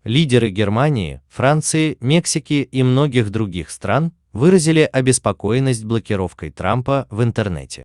Лидеры Германии, Франции, Мексики и многих других стран выразили обеспокоенность блокировкой Трампа в интернете.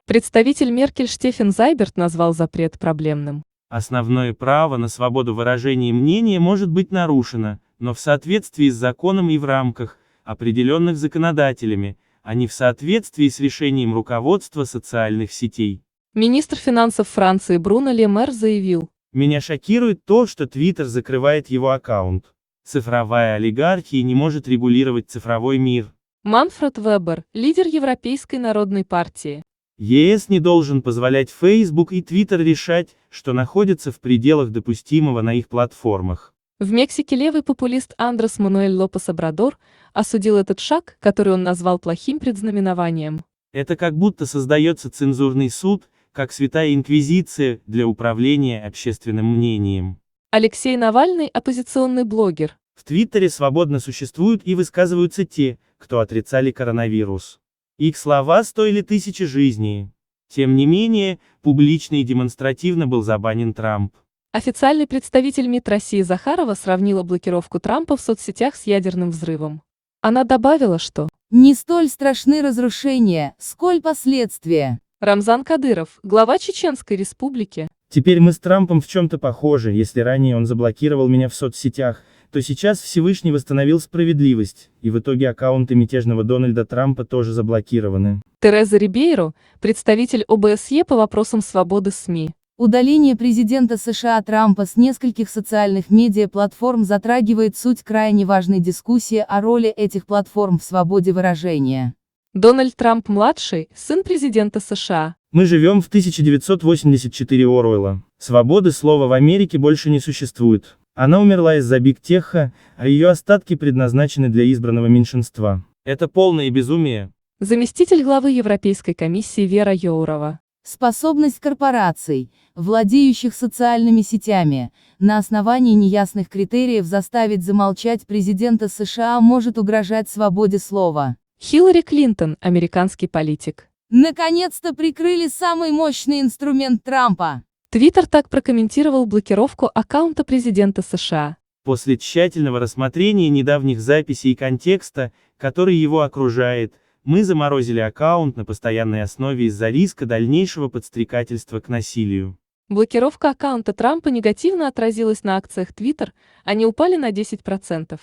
Представитель Меркель Штефен Зайберт назвал запрет проблемным. Основное право на свободу выражения мнения может быть нарушено, но в соответствии с законом и в рамках, определенных законодателями, а не в соответствии с решением руководства социальных сетей. Министр финансов Франции Бруно Ле Мэр заявил: «Меня шокирует то, что Twitter закрывает его аккаунт. Цифровая олигархия не может регулировать цифровой мир. Манфред Вебер, лидер Европейской народной партии. ЕС не должен позволять Facebook и Twitter решать, что находится в пределах допустимого на их платформах». В Мексике левый популист Андрес Мануэль Лопес Обрадор осудил этот шаг, который он назвал плохим предзнаменованием. Это как будто создается цензурный суд, как святая инквизиция, для управления общественным мнением. Алексей Навальный, оппозиционный блогер. В Твиттере свободно существуют и высказываются те, кто отрицали коронавирус. Их слова стоили тысячи жизней. Тем не менее, публично и демонстративно был забанен Трамп. Официальный представитель МИД России Захарова сравнила блокировку Трампа в соцсетях с ядерным взрывом. Она добавила, что «Не столь страшны разрушения, сколь последствия». Рамзан Кадыров, глава Чеченской республики. Теперь мы с Трампом в чем-то похожи. Если ранее он заблокировал меня в соцсетях, то сейчас Всевышний восстановил справедливость, и в итоге аккаунты мятежного Дональда Трампа тоже заблокированы. Тереза Рибейро, представитель ОБСЕ по вопросам свободы СМИ. Удаление президента США Трампа с нескольких социальных медиа-платформ затрагивает суть крайне важной дискуссии о роли этих платформ в свободе выражения. Дональд Трамп-младший, сын президента США. Мы живем в 1984 Оруэлла. Свободы слова в Америке больше не существует. Она умерла из-за биг-теха, а ее остатки предназначены для избранного меньшинства. Это полное безумие. Заместитель главы Европейской комиссии Вера Йоурова. Способность корпораций, владеющих социальными сетями, на основании неясных критериев заставить замолчать президента США может угрожать свободе слова. Хиллари Клинтон, американский политик. Наконец-то прикрыли самый мощный инструмент Трампа. Твиттер так прокомментировал блокировку аккаунта президента США. После тщательного рассмотрения недавних записей и контекста, который его окружает, мы заморозили аккаунт на постоянной основе из-за риска дальнейшего подстрекательства к насилию. Блокировка аккаунта Трампа негативно отразилась на акциях Twitter, они упали на 10%.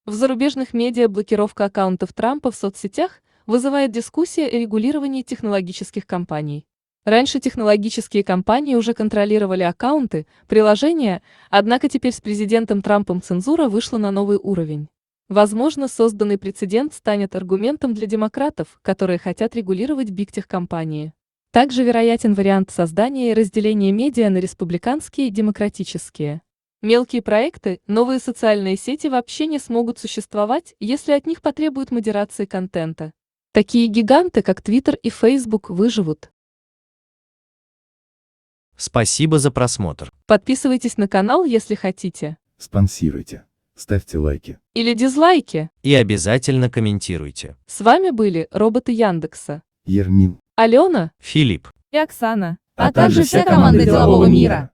В зарубежных медиа блокировка аккаунтов Трампа в соцсетях вызывает дискуссии о регулировании технологических компаний. Раньше технологические компании уже контролировали аккаунты, приложения, однако теперь с президентом Трампом цензура вышла на новый уровень. Возможно, созданный прецедент станет аргументом для демократов, которые хотят регулировать биг-тех-компании. Также вероятен вариант создания и разделения медиа на республиканские и демократические. Мелкие проекты, новые социальные сети вообще не смогут существовать, если от них потребуют модерации контента. Такие гиганты, как Twitter и Facebook, выживут. Спасибо за просмотр. Подписывайтесь на канал, если хотите. Спонсируйте, ставьте лайки. Или дизлайки. И обязательно комментируйте. С вами были роботы Яндекса. Ермин. Алена Филипп. и Оксана. А также вся команда делового мира.